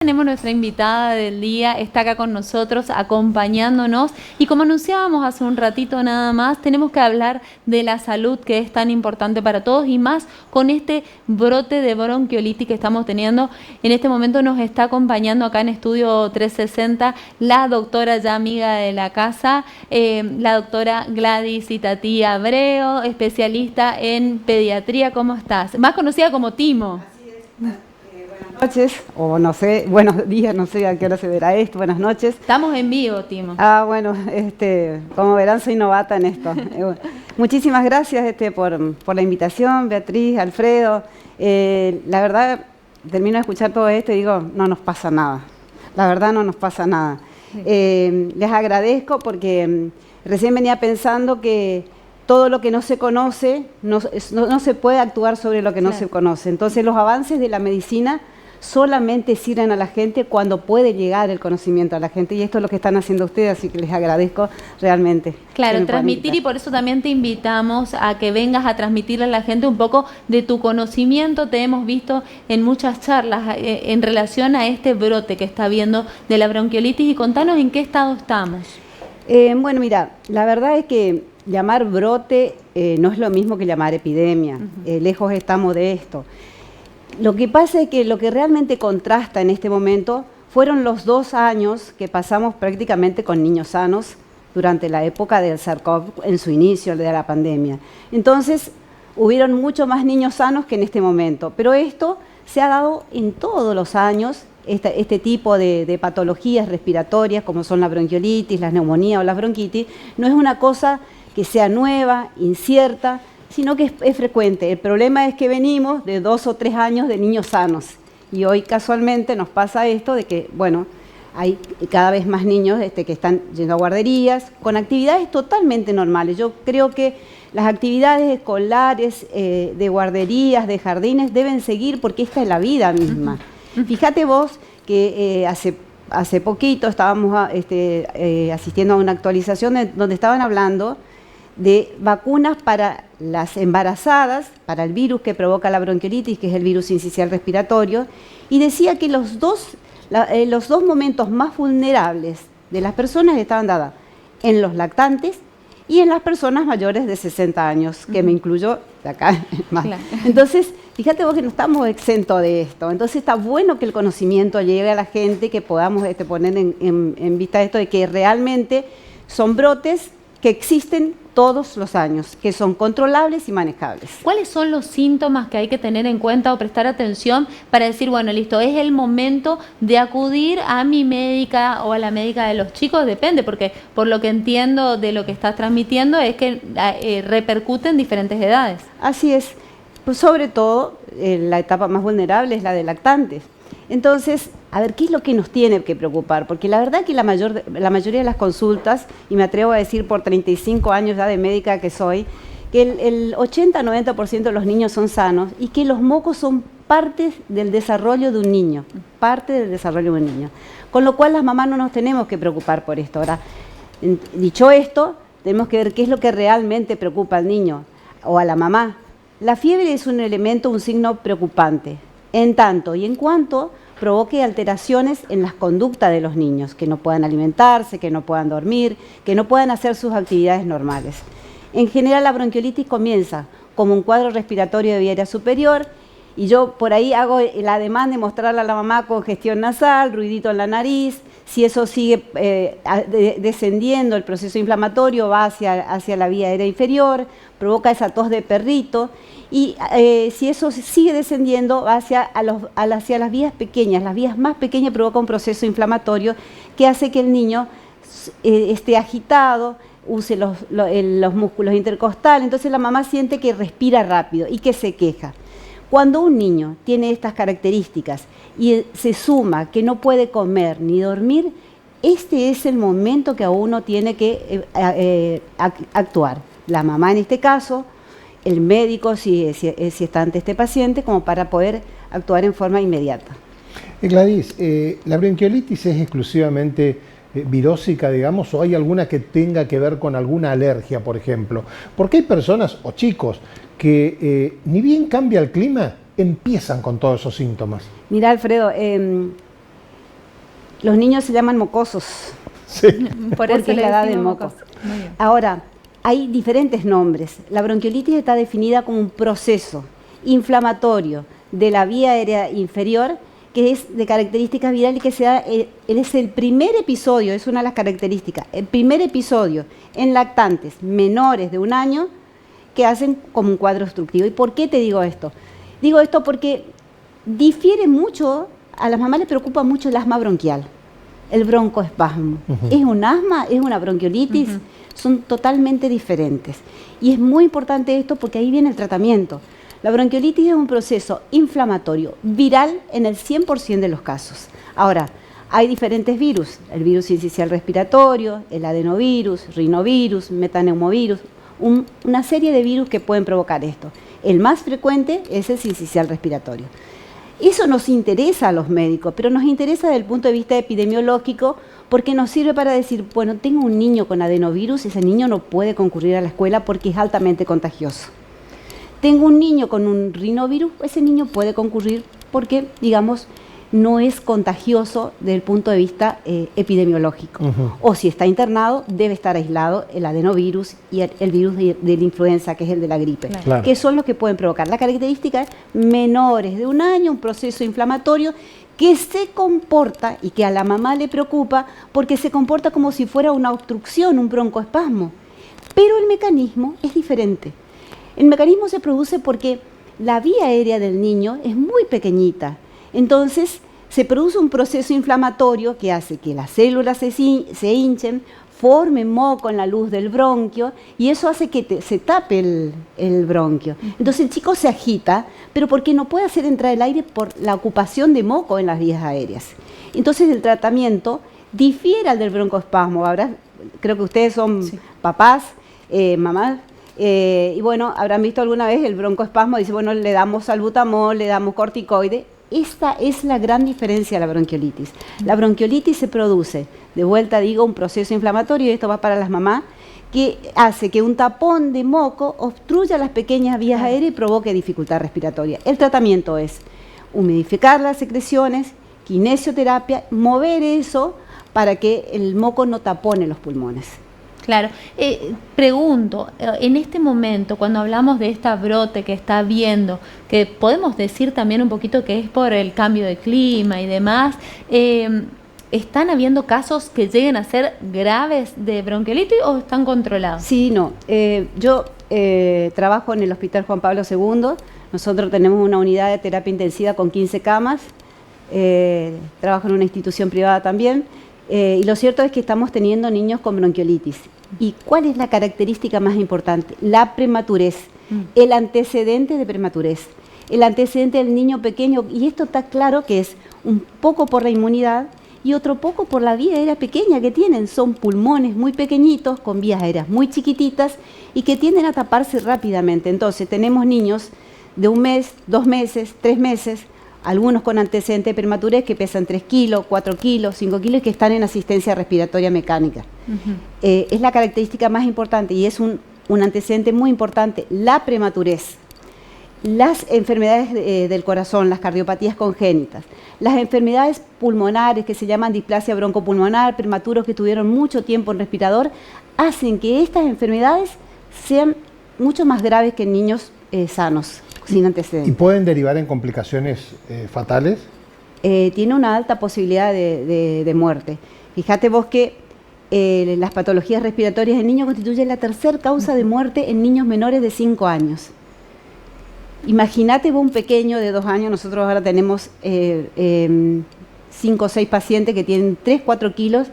Tenemos nuestra invitada del día, está acá con nosotros acompañándonos y como anunciábamos hace un ratito nada más, tenemos que hablar de la salud que es tan importante para todos y más con este brote de bronquiolitis que estamos teniendo. En este momento nos está acompañando acá en Estudio 360 la doctora ya amiga de la casa, la doctora Gladys Itatí Abreu, especialista en pediatría. ¿Cómo estás? Más conocida como Timo. Noches, o no sé, buenos días, no sé a qué hora se verá esto, buenas noches. Estamos en vivo, Timo. Bueno, como verán soy novata en esto. Muchísimas gracias por la invitación, Beatriz, Alfredo. La verdad, termino de escuchar todo esto y digo, no nos pasa nada. La verdad no nos pasa nada. Les agradezco porque recién venía pensando que todo lo que no se conoce, no se puede actuar sobre lo que no se conoce. Entonces los avances de la medicina solamente sirven a la gente cuando puede llegar el conocimiento a la gente, y esto es lo que están haciendo ustedes, así que les agradezco realmente. Claro, transmitir, y por eso también te invitamos a que vengas a transmitirle a la gente un poco de tu conocimiento. Te hemos visto en muchas charlas en relación a este brote que está habiendo de la bronquiolitis, y contanos en qué estado estamos. Bueno, mira, la verdad es que llamar brote no es lo mismo que llamar epidemia. Lejos estamos de esto. Lo que pasa es que lo que realmente contrasta en este momento fueron los 2 años que pasamos prácticamente con niños sanos durante la época del SARS-CoV, en su inicio de la pandemia. Entonces, hubieron mucho más niños sanos que en este momento, pero esto se ha dado en todos los años. Este tipo de patologías respiratorias, como son la bronquiolitis, la neumonía o la bronquitis, no es una cosa que sea nueva, incierta, sino que es frecuente. El problema es que venimos de 2 o 3 años de niños sanos, y hoy casualmente nos pasa esto de que, bueno, hay cada vez más niños que están yendo a guarderías, con actividades totalmente normales. Yo creo que las actividades escolares, de guarderías, de jardines, deben seguir porque esta es la vida misma. Fíjate vos que hace poquito estábamos asistiendo a una actualización donde estaban hablando de vacunas para las embarazadas, para el virus que provoca la bronquiolitis, que es el virus sincicial respiratorio, y decía que los dos momentos más vulnerables de las personas estaban dadas en los lactantes y en las personas mayores de 60 años, que me incluyo de acá más. Claro. Entonces, fíjate vos que no estamos exentos de esto. Entonces está bueno que el conocimiento llegue a la gente, que podamos poner en vista esto de que realmente son brotes que existen todos los años, que son controlables y manejables. ¿Cuáles son los síntomas que hay que tener en cuenta o prestar atención para decir, bueno, listo, es el momento de acudir a mi médica o a la médica de los chicos? Depende, porque por lo que entiendo de lo que estás transmitiendo es que repercute en diferentes edades. Así es, pues sobre todo la etapa más vulnerable es la de lactantes. Entonces, a ver, ¿qué es lo que nos tiene que preocupar? Porque la verdad que la mayoría de las consultas, y me atrevo a decir por 35 años ya de médica que soy, que el 80-90% de los niños son sanos y que los mocos son parte del desarrollo de un niño, Con lo cual las mamás no nos tenemos que preocupar por esto. Ahora, dicho esto, tenemos que ver qué es lo que realmente preocupa al niño o a la mamá. La fiebre es un elemento, un signo preocupante, en tanto y en cuanto provoque alteraciones en las conductas de los niños, que no puedan alimentarse, que no puedan dormir, que no puedan hacer sus actividades normales. En general, la bronquiolitis comienza como un cuadro respiratorio de vía superior, y yo por ahí hago el ademán de mostrarle a la mamá congestión nasal, ruidito en la nariz. Si eso sigue descendiendo, el proceso inflamatorio va hacia la vía aérea inferior, provoca esa tos de perrito, y si eso sigue descendiendo va hacia las vías pequeñas. Las vías más pequeñas provoca un proceso inflamatorio que hace que el niño esté agitado, use los músculos intercostales. Entonces la mamá siente que respira rápido y que se queja. Cuando un niño tiene estas características y se suma que no puede comer ni dormir, este es el momento que a uno tiene que actuar. La mamá en este caso, el médico si está ante este paciente, como para poder actuar en forma inmediata. Gladys, ¿la bronquiolitis es exclusivamente virósica, digamos, o hay alguna que tenga que ver con alguna alergia, por ejemplo? Porque hay personas o chicos que ni bien cambia el clima, empiezan con todos esos síntomas. Mira, Alfredo, Los niños se llaman mocosos. Sí. Por eso Porque es le la edad del decimos moco. mocoso. Muy bien. Ahora, hay diferentes nombres. La bronquiolitis está definida como un proceso inflamatorio de la vía aérea inferior que es de características virales y que se da, es el primer episodio, es una de las características, el primer episodio en lactantes menores de 1 año que hacen como un cuadro obstructivo. ¿Y por qué te digo esto? Digo esto porque difiere mucho, a las mamás les preocupa mucho el asma bronquial, el broncoespasmo. ¿Es un asma? ¿Es una bronquiolitis? Son totalmente diferentes. Y es muy importante esto porque ahí viene el tratamiento. La bronquiolitis es un proceso inflamatorio, viral en el 100% de los casos. Ahora, hay diferentes virus, el virus sincicial respiratorio, el adenovirus, rinovirus, metaneumovirus, una serie de virus que pueden provocar esto. El más frecuente es el sincicial respiratorio. Eso nos interesa a los médicos, pero nos interesa desde el punto de vista epidemiológico porque nos sirve para decir, bueno, tengo un niño con adenovirus, ese niño no puede concurrir a la escuela porque es altamente contagioso. Tengo un niño con un rinovirus, ese niño puede concurrir porque, digamos, no es contagioso desde el punto de vista epidemiológico. O si está internado, debe estar aislado el adenovirus y el virus de la influenza, que es el de la gripe, Claro. que son los que pueden provocar. La característica es menores de 1 año, un proceso inflamatorio que se comporta y que a la mamá le preocupa porque se comporta como si fuera una obstrucción, un broncoespasmo. Pero el mecanismo es diferente. El mecanismo se produce porque la vía aérea del niño es muy pequeñita. Entonces, se produce un proceso inflamatorio que hace que las células se hinchen, formen moco en la luz del bronquio y eso hace que se tape el bronquio. Entonces el chico se agita, pero porque no puede hacer entrar el aire por la ocupación de moco en las vías aéreas. Entonces el tratamiento difiere al del broncoespasmo. Creo que ustedes son papás, mamás, y bueno, habrán visto alguna vez el broncoespasmo, dice, bueno, le damos salbutamol, le damos corticoide. Esta es la gran diferencia de la bronquiolitis. La bronquiolitis se produce, de vuelta digo, un proceso inflamatorio, y esto va para las mamás, que hace que un tapón de moco obstruya las pequeñas vías aéreas y provoque dificultad respiratoria. El tratamiento es humidificar las secreciones, kinesioterapia, mover eso para que el moco no tapone los pulmones. Claro. Pregunto, en este momento, cuando hablamos de esta brote que está habiendo, que podemos decir también un poquito que es por el cambio de clima y demás, ¿están habiendo casos que lleguen a ser graves de bronquiolitis o están controlados? Sí, no. Yo trabajo en el Hospital Juan Pablo II. Nosotros tenemos una unidad de terapia intensiva con 15 camas. Trabajo en una institución privada también. Y lo cierto es que estamos teniendo niños con bronquiolitis. ¿Y cuál es la característica más importante? La prematurez, el antecedente de prematurez, el antecedente del niño pequeño. Y esto está claro que es un poco por la inmunidad y otro poco por la vía aérea pequeña que tienen. Son pulmones muy pequeñitos, con vías aéreas muy chiquititas y que tienden a taparse rápidamente. Entonces tenemos niños de 1 mes, 2 meses, 3 meses, algunos con antecedente de prematurez que pesan 3 kilos, 4 kilos, 5 kilos y que están en asistencia respiratoria mecánica. Es la característica más importante y es un antecedente muy importante, la prematurez. Las enfermedades del corazón, las cardiopatías congénitas, las enfermedades pulmonares que se llaman displasia broncopulmonar, prematuros que tuvieron mucho tiempo en respirador, hacen que estas enfermedades sean mucho más graves que en niños sanos, sin antecedentes. ¿Y pueden derivar en complicaciones fatales? Tiene una alta posibilidad de muerte. Fíjate vos que las patologías respiratorias en niños constituyen la tercera causa de muerte en niños menores de 5 años. Imagínate vos un pequeño de 2 años, nosotros ahora tenemos 5 o 6 pacientes que tienen 3, 4 kilos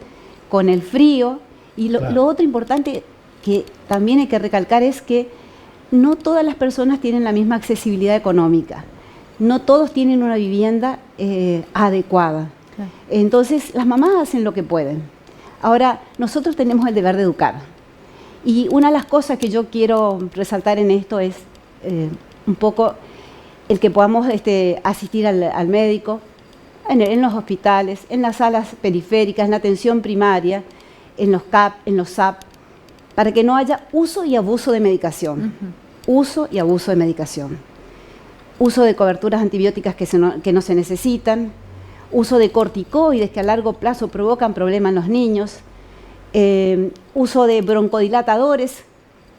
con el frío. Y lo otro importante que también hay que recalcar es que no todas las personas tienen la misma accesibilidad económica, no todos tienen una vivienda adecuada. Claro. Entonces las mamás hacen lo que pueden. Ahora, nosotros tenemos el deber de educar. Y una de las cosas que yo quiero resaltar en esto es un poco el que podamos asistir al médico en los hospitales, en las salas periféricas, en la atención primaria, en los CAP, en los SAP, para que no haya uso y abuso de medicación. Uso y abuso de medicación. Uso de coberturas antibióticas que no se necesitan, uso de corticoides que a largo plazo provocan problemas en los niños, uso de broncodilatadores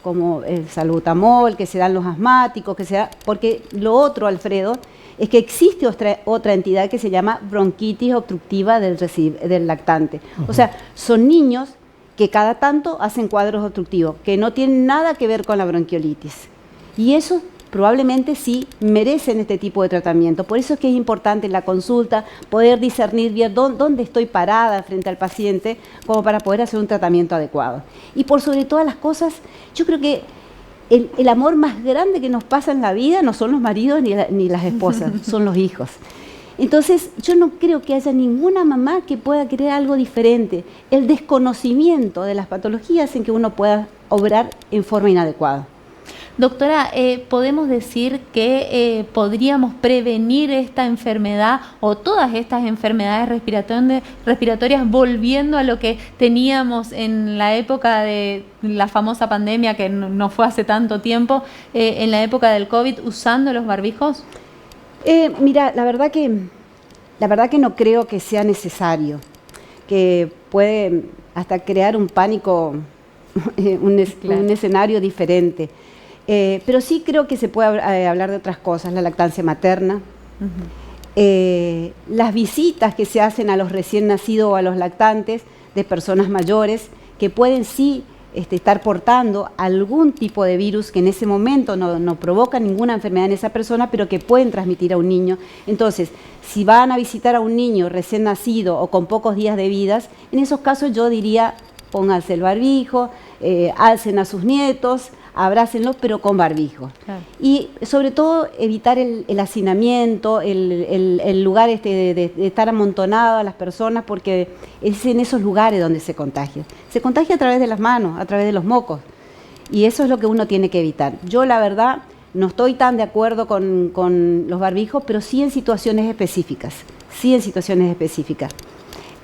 como el salbutamol que se dan los asmáticos, porque lo otro, Alfredo, es que existe otra entidad que se llama bronquitis obstructiva del lactante. O sea, son niños que cada tanto hacen cuadros obstructivos, que no tienen nada que ver con la bronquiolitis. Y eso probablemente sí merecen este tipo de tratamiento. Por eso es que es importante en la consulta poder discernir bien dónde estoy parada frente al paciente como para poder hacer un tratamiento adecuado. Y por sobre todas las cosas, yo creo que el amor más grande que nos pasa en la vida no son los maridos ni las esposas, son los hijos. Entonces, yo no creo que haya ninguna mamá que pueda querer algo diferente. El desconocimiento de las patologías en que uno pueda obrar en forma inadecuada. Doctora, ¿podemos decir que podríamos prevenir esta enfermedad o todas estas enfermedades respiratorias volviendo a lo que teníamos en la época de la famosa pandemia, que no fue hace tanto tiempo, en la época del COVID, usando los barbijos? Mira, la verdad que no creo que sea necesario, que puede hasta crear un pánico, un escenario diferente. Pero sí creo que se puede hablar de otras cosas, la lactancia materna, las visitas que se hacen a los recién nacidos o a los lactantes de personas mayores que pueden sí estar portando algún tipo de virus que en ese momento no provoca ninguna enfermedad en esa persona, pero que pueden transmitir a un niño. Entonces, si van a visitar a un niño recién nacido o con pocos días de vida, en esos casos yo diría, pónganse el barbijo, alcen a sus nietos, abrácenlos, pero con barbijo. Claro. Y sobre todo evitar el hacinamiento, el lugar de estar amontonado a las personas, porque es en esos lugares donde se contagia. Se contagia a través de las manos, a través de los mocos. Y eso es lo que uno tiene que evitar. Yo, la verdad, no estoy tan de acuerdo con los barbijos, pero sí en situaciones específicas. Sí en situaciones específicas.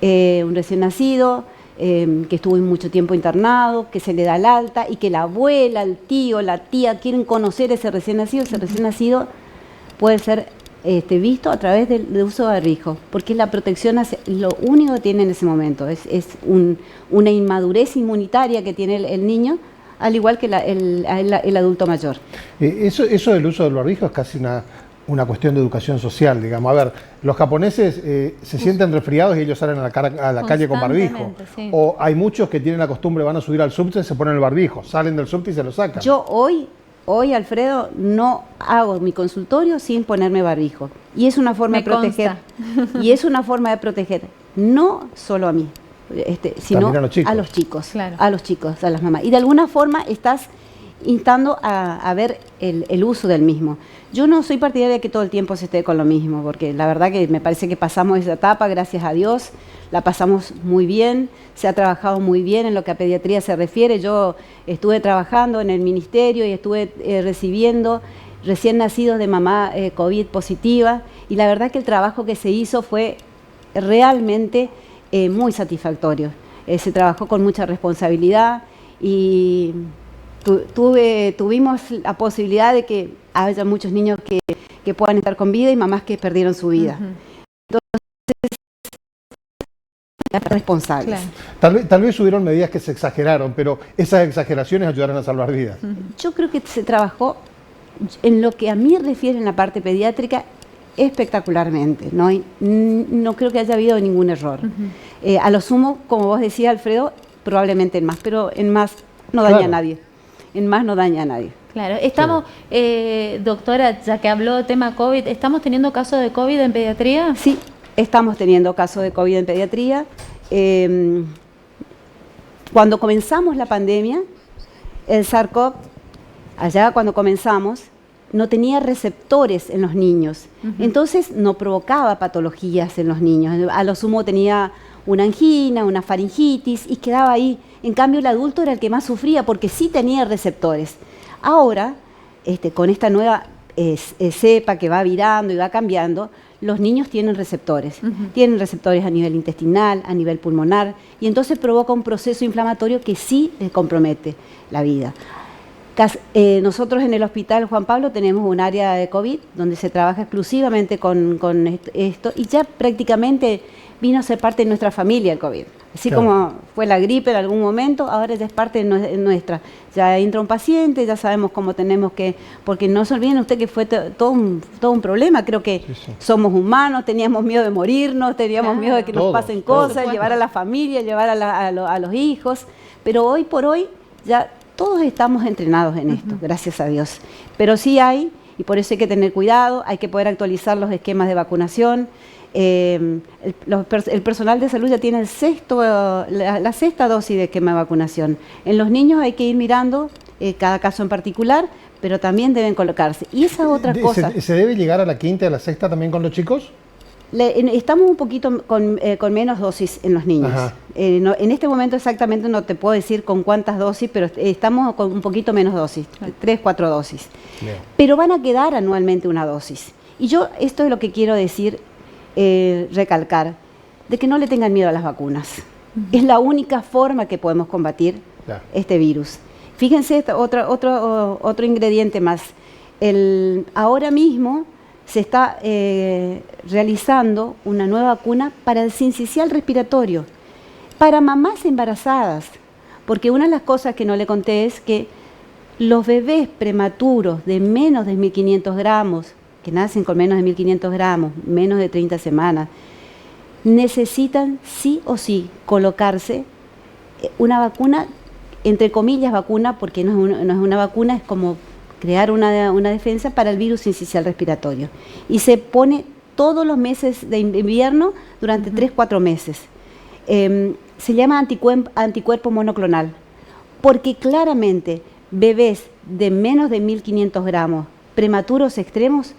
Un recién nacido, que estuvo mucho tiempo internado, que se le da el alta y que la abuela, el tío, la tía quieren conocer ese recién nacido puede ser visto a través del uso de barbijo, porque la protección lo único que tiene en ese momento, es una inmadurez inmunitaria que tiene el niño, al igual que el adulto mayor. Eso del uso del barbijo es casi una cuestión de educación social, digamos. A ver, los japoneses se sienten resfriados y ellos salen a la calle con barbijo. Sí. O hay muchos que tienen la costumbre, van a subir al subte, se ponen el barbijo, salen del subte y se lo sacan. Yo hoy, Alfredo, no hago mi consultorio sin ponerme barbijo. Y es una forma de proteger. Y es una forma de proteger, no solo a mí, sino a los chicos, claro. A los chicos, a las mamás. Y de alguna forma estás instando a ver el uso del mismo. Yo no soy partidaria de que todo el tiempo se esté con lo mismo, porque la verdad que me parece que pasamos esa etapa, gracias a Dios, la pasamos muy bien, se ha trabajado muy bien en lo que a pediatría se refiere. Yo estuve trabajando en el ministerio y estuve recibiendo recién nacidos de mamá COVID positiva, y la verdad que el trabajo que se hizo fue realmente muy satisfactorio. Se trabajó con mucha responsabilidad y tuvimos la posibilidad de que haya muchos niños que puedan estar con vida y mamás que perdieron su vida. Entonces, responsables. Claro. Tal vez hubieron medidas que se exageraron, pero esas exageraciones ayudaron a salvar vidas. Yo creo que se trabajó, en lo que a mí refiere en la parte pediátrica, espectacularmente. No creo que haya habido ningún error. A lo sumo, como vos decías, Alfredo, probablemente en más, pero en más no daña a nadie. En más no daña a nadie. Claro, estamos, doctora, ya que habló del tema COVID, ¿estamos teniendo casos de COVID en pediatría? Sí, estamos teniendo casos de COVID en pediatría. Cuando comenzamos la pandemia, el SARS-CoV, allá cuando comenzamos, no tenía receptores en los niños. Entonces no provocaba patologías en los niños. A lo sumo tenía una angina, una faringitis y quedaba ahí. En cambio, el adulto era el que más sufría porque sí tenía receptores. Ahora, con esta nueva cepa que va virando y va cambiando, los niños tienen receptores. Tienen receptores a nivel intestinal, a nivel pulmonar, y entonces provoca un proceso inflamatorio que sí les compromete la vida. Nosotros en el Hospital Juan Pablo tenemos un área de COVID donde se trabaja exclusivamente con esto y ya prácticamente vino a ser parte de nuestra familia el COVID. Así Claro. como fue la gripe en algún momento, ahora ya es parte de nuestra. Ya entra un paciente, ya sabemos cómo tenemos que... Porque no se olviden usted que fue todo un problema. Creo que Sí, sí. somos humanos, teníamos miedo de morirnos, teníamos Claro. miedo de que nos Todos, pasen todos. cosas, llevar a la familia, llevar a los hijos. Pero hoy por hoy ya todos estamos entrenados en esto, gracias a Dios. Pero sí hay, y por eso hay que tener cuidado, hay que poder actualizar los esquemas de vacunación. El personal de salud ya tiene la sexta dosis de esquema de vacunación. En los niños hay que ir mirando cada caso en particular, pero también deben colocarse. Y esa otra cosa... ¿Se debe llegar a la quinta y a la sexta también con los chicos? Estamos un poquito con menos dosis en los niños. En este momento exactamente no te puedo decir con cuántas dosis, pero estamos con un poquito menos dosis, 3, 4 dosis. Bien. Pero van a quedar anualmente una dosis. Y yo esto es lo que quiero decir, recalcar, de que no le tengan miedo a las vacunas. Es la única forma que podemos combatir este virus. Fíjense, otro ingrediente más. Ahora mismo se está realizando una nueva vacuna para el sincicial respiratorio, para mamás embarazadas, porque una de las cosas que no le conté es que los bebés prematuros de menos de 1.500 gramos, que nacen con menos de 1.500 gramos, menos de 30 semanas, necesitan sí o sí colocarse una vacuna, entre comillas vacuna, porque no es una vacuna, es como crear una defensa para el virus sincicial respiratorio. Y se pone todos los meses de invierno durante 3-4 meses. Se llama anticuerpo monoclonal, porque claramente bebés de menos de 1.500 gramos, prematuros extremos,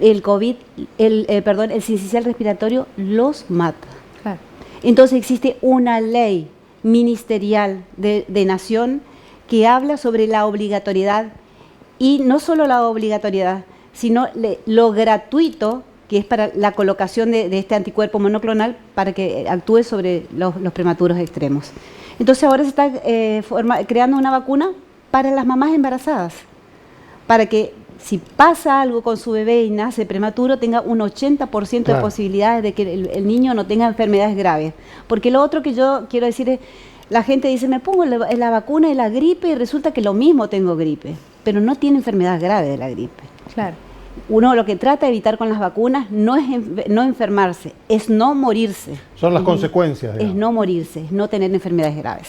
el COVID, el sincicial respiratorio los mata. Claro. Entonces existe una ley ministerial de nación que habla sobre la obligatoriedad, y no solo la obligatoriedad, sino lo gratuito que es para la colocación de este anticuerpo monoclonal para que actúe sobre los prematuros extremos. Entonces ahora se está creando una vacuna para las mamás embarazadas, para que si pasa algo con su bebé y nace prematuro, tenga un 80% de posibilidades de que el niño no tenga enfermedades graves. Porque lo otro que yo quiero decir es, la gente dice, me pongo la vacuna de la gripe y resulta que lo mismo tengo gripe, pero no tiene enfermedad grave de la gripe. Claro. Uno lo que trata de evitar con las vacunas no es no enfermarse, es no morirse. Son las consecuencias. Es Digamos. no morirse, es no tener enfermedades graves.